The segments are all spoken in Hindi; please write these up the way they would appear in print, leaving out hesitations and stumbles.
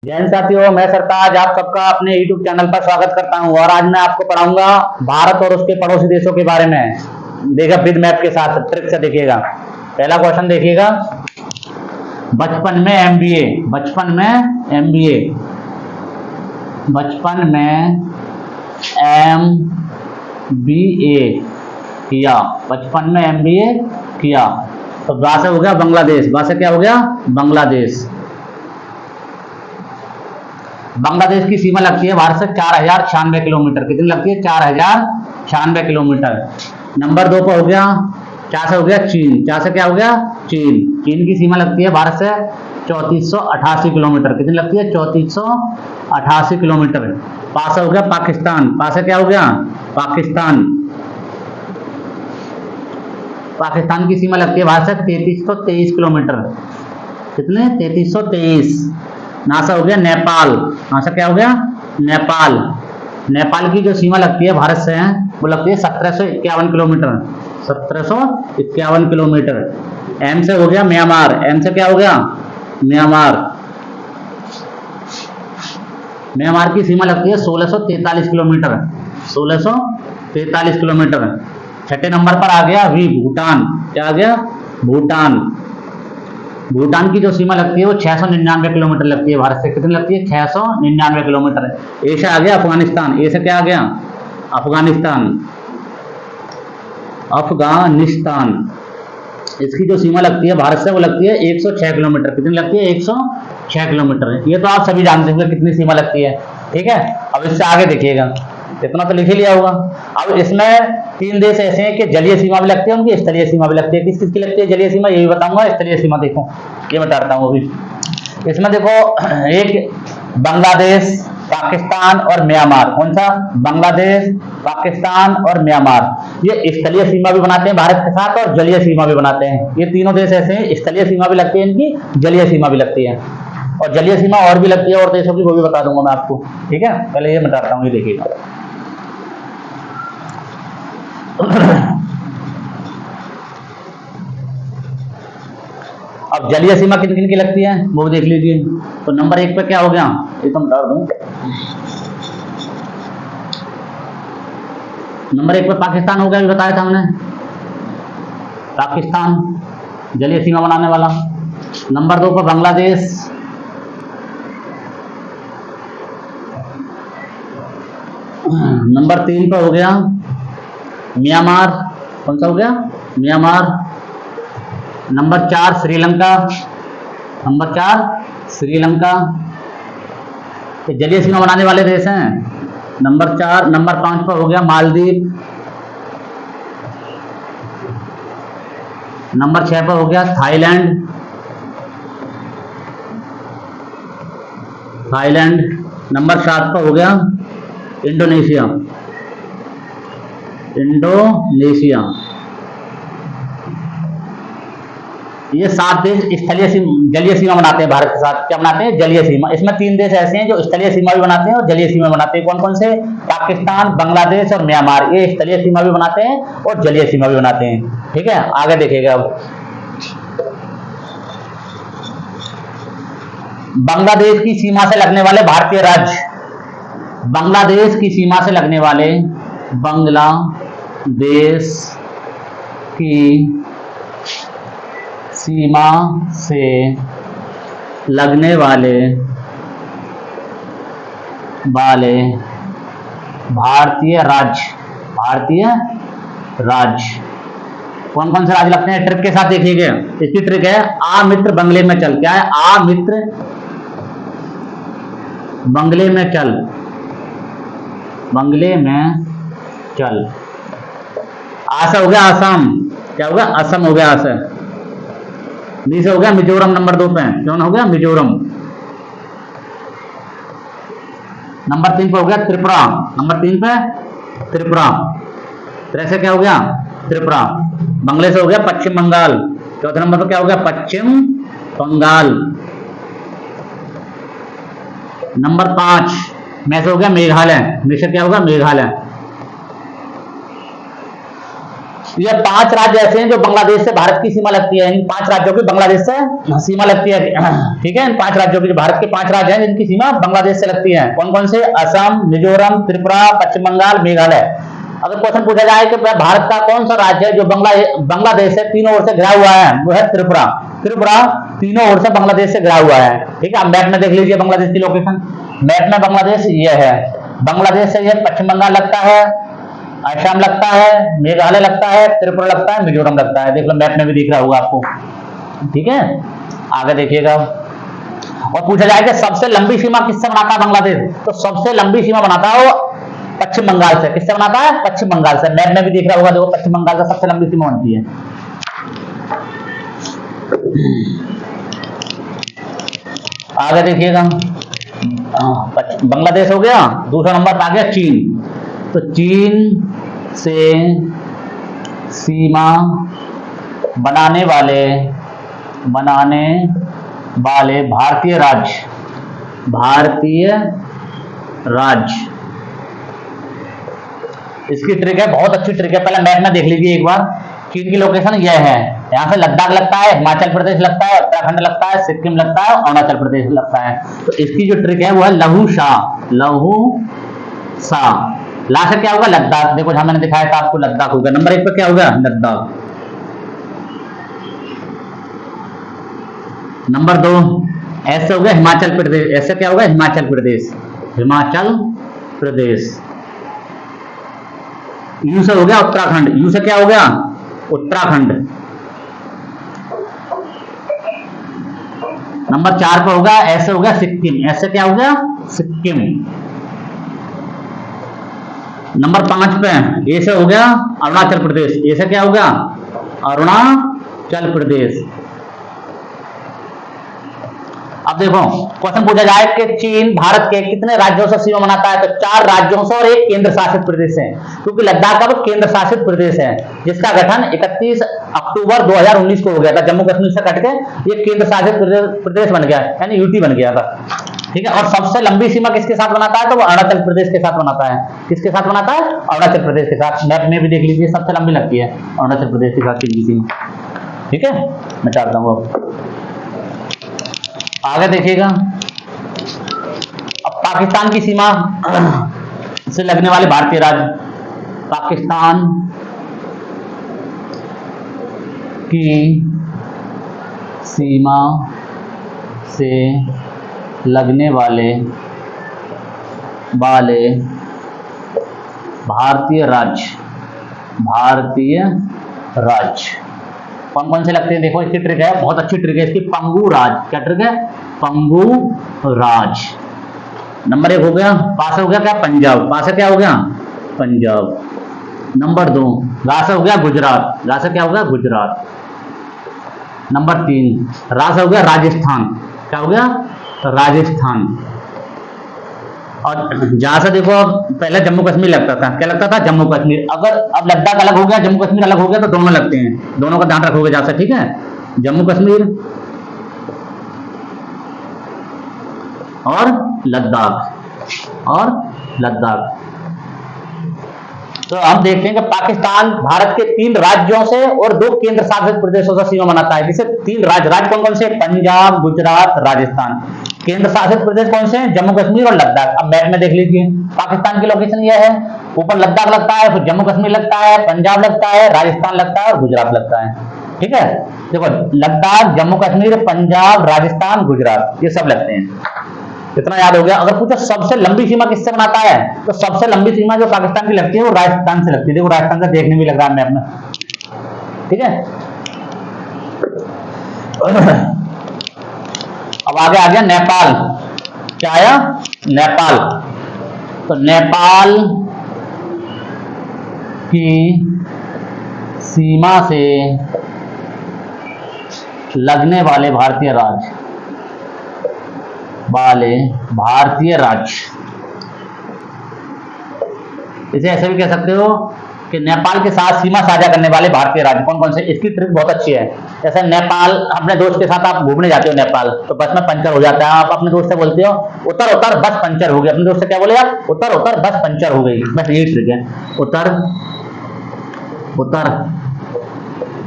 जय हिंद साथियों, मैं सरताज आप सबका अपने YouTube चैनल पर स्वागत करता हूं और आज मैं आपको पढ़ाऊंगा भारत और उसके पड़ोसी देशों के बारे में। देखा विद मैप के साथ ट्रिक से देखिएगा। पहला क्वेश्चन देखिएगा, बचपन में MBA किया तो वहां से हो गया बांग्लादेश। वहां से क्या हो गया? बांग्लादेश। बांग्लादेश की सीमा लगती है भारत से 4096 किलोमीटर। कितनी लगती है? 4096 किलोमीटर। नंबर 2 पर हो गया, क्या से हो गया? चीन। क्या से क्या हो गया? चीन। चीन की सीमा लगती है भारत से 3488 किलोमीटर। कितनी लगती है? 3488 किलोमीटर। पास से हो गया पाकिस्तान। पास से क्या हो गया? पाकिस्तान। पाकिस्तान की सीमा लगती है भारत से 3323 किलोमीटर। कितने? 3323। नासा हो गया नेपाल। नासा क्या हो गया? नेपाल। नेपाल की जो सीमा लगती है भारत से वो लगती है 1751 किलोमीटर। 1751 किलोमीटर। एम से हो गया म्यांमार। एम से क्या हो गया? म्यांमार। म्यांमार की सीमा लगती है 1643 किलोमीटर। 1643 किलोमीटर। छठे नंबर पर आ गया वी, भूटान। क्या आ गया? भूटान। भूटान की जो सीमा लगती है वो 699 किलोमीटर लगती है भारत से। कितनी लगती है? 699 किलोमीटर। ए से आ गया अफगानिस्तान। ए से क्या आ गया? अफगानिस्तान। अफगानिस्तान। इसकी जो सीमा लगती है भारत से वो लगती है 106 किलोमीटर। कितनी लगती है? 106 किलोमीटर। ये तो आप सभी जानते होंगे कितनी सीमा लगती है। ठीक है, अब इससे आगे देखिएगा। इतना तो लिख ही लिया होगा। अब इसमें 3 देश ऐसे हैं कि जलीय सीमा भी लगती है, उनकी स्थलीय सीमा भी लगती है। किस किस की लगती है जलीय सीमा? ये भी बताऊंगा। स्थलीय सीमा देखो, ये बताता हूँ अभी। इसमें देखो, एक बांग्लादेश, पाकिस्तान और म्यांमार। कौन सा? बांग्लादेश, पाकिस्तान और म्यांमार। ये स्थलीय सीमा भी बनाते हैं भारत के साथ और जलीय सीमा भी बनाते हैं। ये तीनों देश ऐसे हैं, स्थलीय सीमा भी लगती है इनकी, जलीय सीमा भी लगती है। और जलीय सीमा और भी लगती है और देशों की, वो भी बता दूंगा मैं आपको। ठीक है, पहले ये बताता हूँ, ये देखिएगा। अब जलीय सीमा किन किन की लगती है वो भी देख लीजिए। तो नंबर 1 पे क्या हो गया? ये तो बता दूं। नंबर 1 पे पाकिस्तान हो गया, अभी बताया था हमने। पाकिस्तान जलीय सीमा बनाने वाला। नंबर 2 पर बांग्लादेश। नंबर 3 पर हो गया म्यांमार। कौन सा हो गया? Myanmar. Number 4 Sri Lanka. Number 4 Sri Lanka. ये जलीय सीमा बनाने वाले देश हैं। नंबर 4। नंबर 5 पर हो गया मालदीव। नंबर 6 पर हो गया थाईलैंड। थाईलैंड। नंबर 7 पर हो गया इंडोनेशिया। इंडोनेशिया। ये 7 देश स्थलीय जलीय सीमा बनाते हैं भारत के साथ। क्या बनाते हैं? जलीय सीमा। इसमें 3 देश ऐसे हैं जो स्थलीय सीमा भी बनाते हैं और जलीय सीमा बनाते हैं। कौन कौन से? पाकिस्तान, बांग्लादेश और म्यांमार। ये स्थलीय सीमा भी बनाते हैं और जलीय सीमा भी बनाते हैं। ठीक है, आगे देखिएगा। अब बांग्लादेश की सीमा से लगने वाले भारतीय राज्य। बांग्लादेश की सीमा से लगने वाले, बांग्लादेश की सीमा से लगने वाले भारतीय राज्य। भारतीय राज्य कौन कौन से राज्य लगते हैं? ट्रिक के साथ देखिएगा। इसकी ट्रिक है आ मित्र बंगले में चल। क्या है? आ मित्र बंगले में चल। बंगले में चल। आसा हो गया आसाम। क्या हो गया? असम हो गया। आसा। बी से हो गया मिजोरम। नंबर 2 पे कौन हो गया? मिजोरम। नंबर 3 पे हो गया त्रिपुरा। नंबर 3 पे त्रिपुरा। से क्या हो गया? त्रिपुरा। बंगले से हो गया पश्चिम बंगाल। चौथे नंबर पर क्या हो गया? पश्चिम बंगाल। नंबर 5 में से हो गया मेघालय। में से क्या होगा? मेघालय। ये 5 राज्य ऐसे हैं जो बांग्लादेश से भारत की सीमा लगती है। इन 5 राज्यों की बांग्लादेश से सीमा लगती है, ठीक है। इन 5 राज्यों की, जो भारत के 5 राज्य हैं जिनकी सीमा बांग्लादेश से लगती है, कौन कौन से? असम, मिजोरम, त्रिपुरा, पश्चिम बंगाल, मेघालय। अगर क्वेश्चन पूछा जाए कि भारत का कौन सा राज्य है जो बांग्लादेश से तीनों ओर से घिरा हुआ है, वो है त्रिपुरा। त्रिपुरा तीनों ओर से बांग्लादेश से घिरा हुआ है, ठीक है। अब मैप में देख लीजिए बांग्लादेश की लोकेशन। मैप में बांग्लादेश ये है, बांग्लादेश से ये पश्चिम बंगाल लगता है, असम लगता है, मेघालय लगता है, त्रिपुरा लगता है, मिजोरम लगता है। देख लो मैप में भी दिख रहा होगा आपको, ठीक है। आगे देखिएगा, और पूछा जाए कि सबसे लंबी सीमा किससे बनाता है बांग्लादेश, तो सबसे लंबी सीमा बनाता है वो पश्चिम बंगाल से। किससे बनाता है? पश्चिम बंगाल से। मैप में भी दिख रहा होगा, देखो पश्चिम बंगाल से सबसे लंबी सीमा बनती है। आगे देखिएगा, बांग्लादेश हो गया। दूसरा नंबर आ गया चीन। तो चीन से सीमा बनाने वाले भारतीय राज्य, इसकी ट्रिक है, बहुत अच्छी ट्रिक है। पहले मैप में देख लीजिए एक बार। चीन की लोकेशन यह है, यहाँ से लद्दाख लगता है, हिमाचल प्रदेश लगता है, उत्तराखंड लगता है, सिक्किम लगता है, अरुणाचल प्रदेश लगता है। तो इसकी जो ट्रिक है वो है लहू सा। ला से क्या होगा? लद्दाख। देखो जहां मैंने दिखाया था आपको, लद्दाख होगा। नंबर 1 पे क्या होगा? लद्दाख। नंबर 2 ऐसे हो गया हिमाचल प्रदेश। ऐसे क्या होगा? हिमाचल प्रदेश। यू से हो गया उत्तराखंड। यू से क्या हो गया? उत्तराखंड। नंबर 4 पे होगा, ऐसे हो गया सिक्किम। ऐसे क्या हो गया? सिक्किम। नंबर 5 पे ए से हो गया अरुणाचल प्रदेश। ए से क्या हो गया? अरुणाचल प्रदेश। अब देखो क्वेश्चन पूछा जाए कि चीन भारत के कितने राज्यों से सीमा बनाता है, तो 4 राज्यों से और 1 केंद्र शासित प्रदेश है, क्योंकि लद्दाख का केंद्र शासित प्रदेश है, जिसका गठन 31 अक्टूबर 2019 को हो गया था। जम्मू कश्मीर से कट के ये केंद्र शासित प्रदेश बन गया, यानी यूटी बन गया था, ठीक है। और सबसे लंबी सीमा किसके साथ बनाता है, तो वो अरुणाचल प्रदेश के साथ बनाता है। किसके साथ बनाता है? अरुणाचल प्रदेश के साथ। मैप में भी देख लीजिए, सबसे लंबी लगती है अरुणाचल प्रदेश के साथ की सीमा, ठीक है। मैं चाहता हूँ आगे देखिएगा। अब पाकिस्तान की सीमा से लगने वाले भारतीय राज्य, पाकिस्तान की सीमा से लगने वाले भारतीय राज्य कौन कौन से लगते हैं? देखो इसकी ट्रिक है, बहुत अच्छी ट्रिक है इसकी। पंगू राज। क्या ट्रिक है? पंगू राज। नंबर 1 हो गया। पास हो गया क्या? पंजाब। पास क्या हो गया? पंजाब। नंबर 2 रा से हो गया गुजरात। रा से क्या हो गया? गुजरात। नंबर 3 रा से हो गया राजस्थान। क्या हो गया? राजस्थान। और जहां से देखो पहले जम्मू कश्मीर लगता था। क्या लगता था? जम्मू कश्मीर। अगर अब लद्दाख अलग हो गया, जम्मू कश्मीर अलग हो गया, तो दोनों लगते हैं। दोनों का ध्यान रखोगे जहां से, ठीक है। जम्मू कश्मीर और लद्दाख। तो हम देखते हैं कि पाकिस्तान भारत के 3 राज्यों से और 2 केंद्र शासित प्रदेशों से सीमा बनाता है। जिसे 3 राज्य कौन कौन से? पंजाब, गुजरात, राजस्थान। केंद्र शासित प्रदेश कौन से हैं? जम्मू कश्मीर और लद्दाख। अब मैप में देख लीजिए, पाकिस्तान की लोकेशन यह है। ऊपर लद्दाख लगता है, फिर जम्मू कश्मीर लगता है, पंजाब लगता है, राजस्थान लगता है और गुजरात लगता है, ठीक है। देखो लद्दाख, जम्मू कश्मीर, पंजाब, राजस्थान, गुजरात, ये सब लगते हैं। कितना याद हो गया? अगर पूछो सबसे लंबी सीमा किससे बनाता है, तो सबसे लंबी सीमा जो पाकिस्तान की लगती है वो राजस्थान से लगती है। देखो राजस्थान से देखने भी लग रहा है मैप में, ठीक है। अब आगे आ गया नेपाल। क्या आया? नेपाल। तो नेपाल की सीमा से लगने वाले भारतीय राज्य, इसे ऐसे भी कह सकते हो कि नेपाल के साथ सीमा साझा करने वाले भारतीय राज्य कौन कौन से। इसकी ट्रिक बहुत अच्छी है। जैसे नेपाल, अपने दोस्त के साथ आप घूमने जाते हो नेपाल, तो बस में पंचर हो जाता है, आप अपने दोस्त से बोलते हो उतर उतर बस पंचर हो गई। अपने दोस्त से क्या बोले आप? उतर उतर बस पंचर हो गई। बस यही ट्रिक है, उतर उतर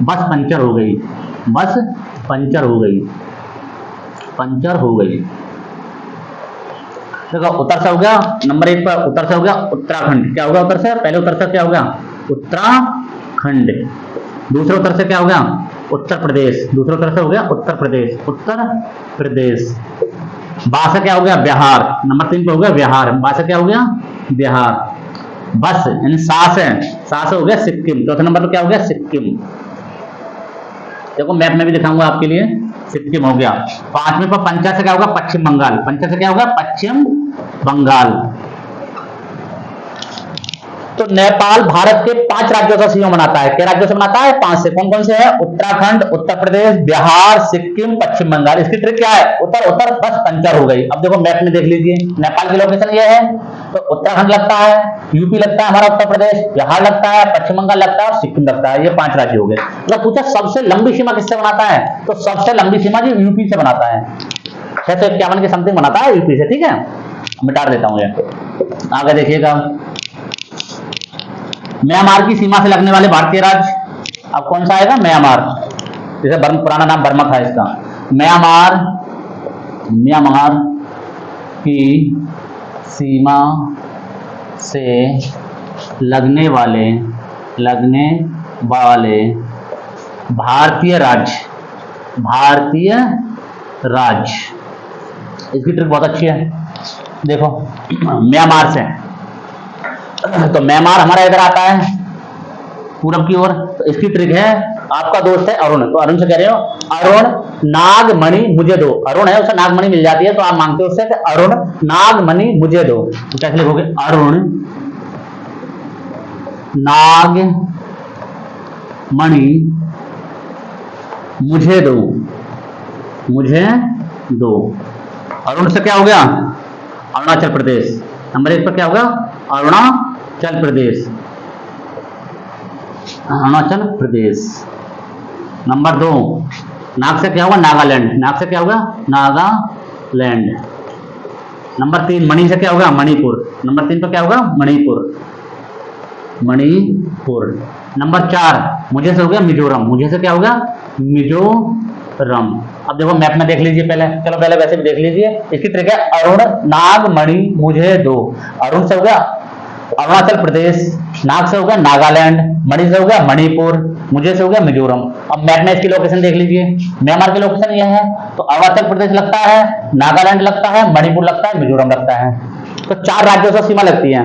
बस पंचर हो गई, बस पंचर हो गई, पंचर हो गई। देखो उत्तर से हो गया, नंबर 1 पर उत्तर से हो गया उत्तराखंड। क्या होगा उत्तर से? पहले उत्तर से क्या हो गया? उत्तराखंड। दूसरे उत्तर से क्या हो गया? उत्तर प्रदेश। दूसरे उत्तर से हो गया उत्तर प्रदेश, उत्तर प्रदेश। बा से क्या हो गया? बिहार। नंबर 3 पे हो गया बिहार। बा से क्या हो गया? बिहार। बस यानी सा से हो गया सिक्किम। चौथे नंबर पर क्या हो गया? सिक्किम। देखो मैप में भी दिखाऊंगा आपके लिए, सिक्किम हो गया। 5वें पर पंचा से क्या होगा? पश्चिम बंगाल। पंचा से क्या होगा? पश्चिम बंगाल। तो नेपाल भारत के 5 राज्यों से सीमा बनाता है। क्या राज्यों से बनाता है? 5 से। कौन कौन से है? उत्तराखंड, उत्तर प्रदेश, बिहार, सिक्किम, पश्चिम बंगाल। इसकी ट्रिक क्या है? उत्तर उत्तर बस पंचर हो गई। अब देखो मैप में देख लीजिए, नेपाल की लोकेशन ये है, तो उत्तराखंड लगता है, यूपी लगता है हमारा उत्तर प्रदेश, बिहार लगता है, पश्चिम बंगाल लगता है और सिक्किम लगता है। ये 5 राज्य हो गए। मतलब पूछा सबसे लंबी सीमा किससे बनाता है? तो सबसे लंबी सीमा जी यूपी से बनाता है। 651 के समथिंग बनाता है यूपी से। ठीक है, मिटा देता हूं ये। आगे देखिएगा, म्यांमार की सीमा से लगने वाले भारतीय राज्य। अब कौन सा आएगा? म्यांमार। जैसे पुराना नाम बर्मा था इसका। म्यांमार, म्यांमार की सीमा से लगने वाले भारतीय राज्य, भारतीय राज्य। इसकी ट्रिक बहुत अच्छी है। देखो म्यांमार से, तो म्यांमार हमारा इधर आता है पूरब की ओर। तो इसकी ट्रिक है, आपका दोस्त है अरुण, तो अरुण से कह रहे हो अरुण नागमणि मुझे दो। अरुण है, उसे नागमणि मिल जाती है, तो आप मांगते हो उससे कि अरुण नागमणि मुझे दो। तो कैसे लिखोगे? अरुण नागमणि मुझे दो, मुझे दो। अरुण से क्या हो गया? अरुणाचल प्रदेश। नंबर 1 पर क्या होगा? अरुणाचल प्रदेश, अरुणाचल प्रदेश। नंबर 2 नाग से क्या होगा? नागालैंड। नाग से क्या होगा? नागालैंड। नंबर 3 मणि से क्या होगा? मणिपुर। नंबर 3 पर क्या होगा? मणिपुर, मणिपुर। नंबर 4 मुझे से हो गया मिजोरम। मुझे से क्या होगा? मिजोरम। अब देखो मैप में देख लीजिए पहले, चलो पहले वैसे भी देख लीजिए। इसकी ट्रिक है, अरुण नागमणि मुझे दो। अरुण से हो गया अरुणाचल प्रदेश, नाग से हो गया नागालैंड, मणि से हो गया मणिपुर, मुझे से हो गया मिजोरम। अब मैप में इसकी लोकेशन देख लीजिए। म्यांमार की लोकेशन यह है, तो अरुणाचल प्रदेश लगता है, नागालैंड लगता है, मणिपुर लगता है, मिजोरम लगता है। तो 4 राज्यों से सीमा लगती है।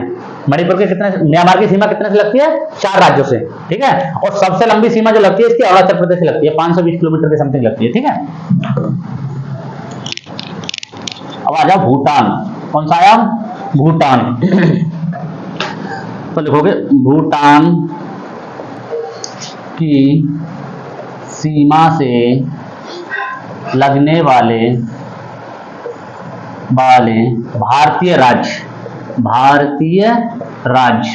मणिपुर के कितने, म्यांमार की सीमा कितने से लगती है? 4 राज्यों से। ठीक है, और सबसे लंबी सीमा जो लगती है इसकी अरुणाचल प्रदेश से लगती है, 520 किलोमीटर के समथिंग लगती है। ठीक है, अब आ जाओ भूटान। कौन सा आया? भूटान। तो लिखोगे भूटान की सीमा से लगने वाले भारतीय राज्य, भारतीय राज्य।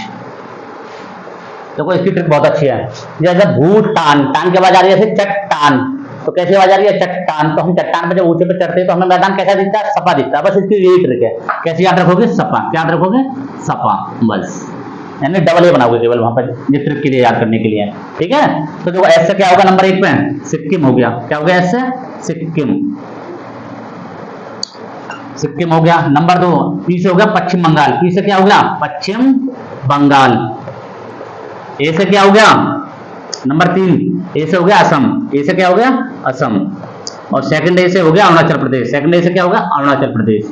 देखो इसकी ट्रिक बहुत अच्छी है। जैसे भूटान, टान के बाद आ रही है चट्टान, तो कैसी आवाज आ रही है? चट्टान। तो हम चट्टान पे जब ऊंचे पे चढ़ते हैं तो हमें मैदान कैसा दिखता है? सपा दिखता है। बस इसकी यही ट्रिक है। कैसे याद रखोगे? सपा। क्या याद रखोगे? सपा। बस, यानी डबल ए बनाओगे केवल वहां पर, ये ट्रिक के लिए, याद करने के लिए। ठीक है, तो देखो एस से क्या होगा? नंबर 1 पे सिक्किम हो गया। क्या हो गया? एस से सिक्किम, सिक्किम हो गया। नंबर 2 पी से हो गया पश्चिम बंगाल। पी से क्या हो गया? पश्चिम बंगाल। ए से क्या हो गया? नंबर 3 ए से हो गया असम। ए से क्या हो गया? असम। और सेकंड ए से हो गया अरुणाचल प्रदेश। सेकंड ए से क्या होगा? अरुणाचल प्रदेश,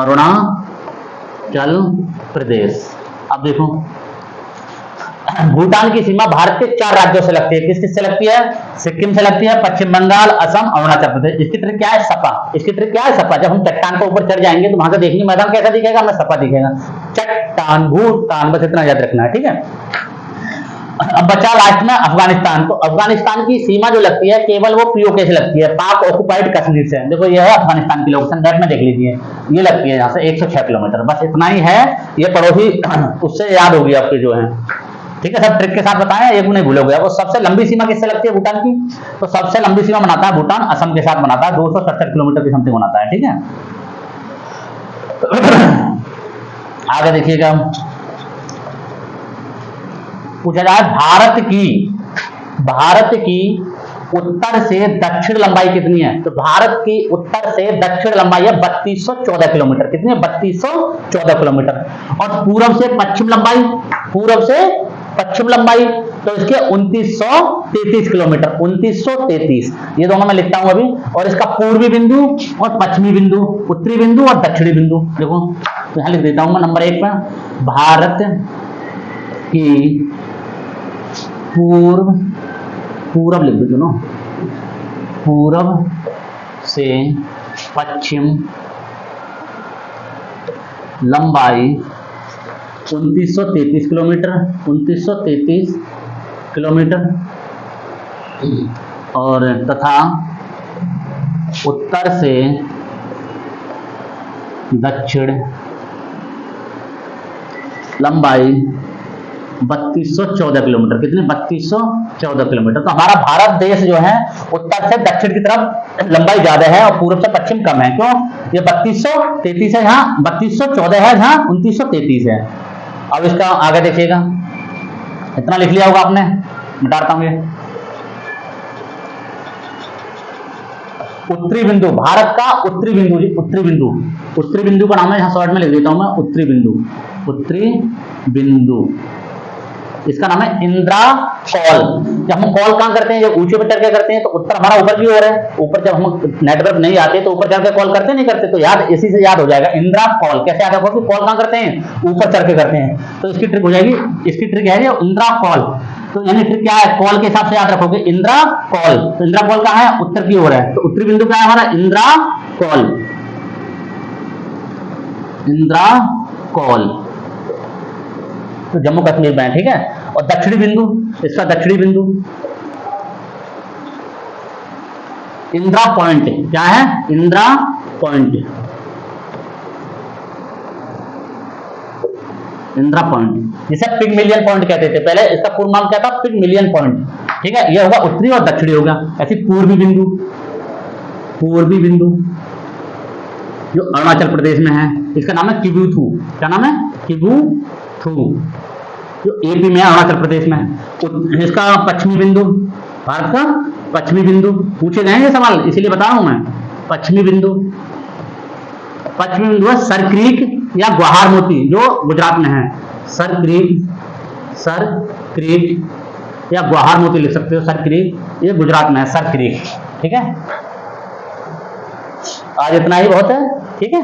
अरुणाचल प्रदेश। अब देखो भूटान की सीमा भारत के 4 राज्यों से लगती है। किस किस से लगती है? सिक्किम से लगती है, पश्चिम बंगाल, असम, अरुणाचल प्रदेश। इसकी ट्रिक क्या है? सपा। इसकी ट्रिक क्या है? सपा। जब हम चट्टान के ऊपर चढ़ जाएंगे तो वहां से देखिए मैदान कैसा दिखेगा? हमें सपा दिखेगा। चट्टान, भूटान, बस इतना याद रखना है। ठीक है, अब बचा लास्ट में अफगानिस्तान। तो अफगानिस्तान की सीमा जो लगती है केवल वो पीओके से लगती है, पाक ऑक्युपाइड कश्मीर से। देखो ये है अफगानिस्तान की लोकेशन, मैप में देख लीजिए, ये लगती है यहाँ से 106 किलोमीटर। बस इतना ही है, ये पड़ोसी उससे याद होगी आपके जो है। ठीक है, सब ट्रिक के साथ बताया, एक नहीं भूलोगे। वो सबसे लंबी सीमा किससे लगती है भूटान की? तो सबसे लंबी सीमा बनाता है भूटान असम के साथ बनाता है, 270 किलोमीटर की समथिंग बनाता है। ठीक है, आगे देखिएगा, पूछा जाए भारत की भारत की उत्तर से दक्षिण लंबाई कितनी है? तो भारत की उत्तर से दक्षिण लंबाई है 3214 किलोमीटर। कितनी है? 3214 किलोमीटर। और पूर्व से पश्चिम लंबाई, पूर्व से पश्चिम लंबाई तो इसके 2933 किलोमीटर, 2933। ये दोनों मैं लिखता हूं अभी। और इसका पूर्वी बिंदु और पश्चिमी बिंदु, उत्तरी बिंदु और दक्षिणी बिंदु देखो, तो यहां लिख देता हूं मैं नंबर 1 पर, भारत की पूर्व लिख दो दोनों, पूर्व से पश्चिम लंबाई 2933 किलोमीटर, 2933 किलोमीटर। और तथा उत्तर से दक्षिण लंबाई 3214 किलोमीटर। कितने? 3214 किलोमीटर। तो हमारा भारत देश जो है उत्तर से दक्षिण की तरफ लंबाई ज्यादा है और पूर्व से पश्चिम कम है। क्यों? ये 3233 है, यहाँ 3214 है, जहां 2933 है। अब इसका आगे देखिएगा, इतना लिख लिया होगा आपने, मिटाता हूं ये। उत्तरी बिंदु, भारत का उत्तरी बिंदु, उत्तरी बिंदु, उत्तरी बिंदु का नाम है, यहां शॉर्ट में लिख देता हूं मैं, उत्तरी बिंदु, उत्तरी बिंदु। इसका नाम है इंदिरा कॉल। जब हम कॉल कहां करते हैं? जब ऊंचे पर चढ़ के करते हैं तो उत्तर हमारा ऊपर की ओर है। ऊपर जब हम नेटवर्क नहीं आते तो ऊपर चढ़ के कॉल करते नहीं करते? तो याद, इसी से याद हो जाएगा इंदिरा कॉल। कैसे याद होगा कि कॉल कहां करते हैं? ऊपर चढ़ के करते हैं। तो इसकी ट्रिक हो जाएगी, इसकी ट्रिक है इंदिरा कॉल। तो यानी ट्रिक क्या है? कॉल के हिसाब से याद रखोगे इंदिरा कॉल। तो इंदिरा कॉल कहां है? उत्तर की ओर है। तो उत्तरी बिंदु क्या है हमारा? इंदिरा कॉल, इंदिरा कॉल, तो जम्मू कश्मीर में है। ठीक है। और दक्षिणी बिंदु, इसका दक्षिणी बिंदु इंदिरा पॉइंट। क्या है? इंदिरा पॉइंट, इंदिरा पॉइंट, जिसे पिगमिलियन पॉइंट कहते थे पहले। इसका पूर्ण नाम क्या था? पिगमिलियन पॉइंट। ठीक है। यह होगा उत्तरी और दक्षिणी होगा। ऐसी पूर्वी बिंदु, पूर्वी बिंदु जो अरुणाचल प्रदेश में है, इसका नाम है किबुथु। क्या नाम है? किबुथु, जो एपी में है, अरुणाचल प्रदेश में है। इसका पश्चिमी बिंदु, भारत का पश्चिमी बिंदु, पूछे गए हैं सवाल, इसीलिए बता रहा हूं मैं। पश्चिमी बिंदु, पश्चिमी बिंदु है सर क्रीक या ग्वाहार मोती, जो गुजरात में है। सर क्रीक, सर क्रीक या ग्वाहार मोती लिख सकते हो। सर क्रीक, ये गुजरात में है, सर क्रीक। ठीक है। आज इतना ही बहुत है। ठीक है।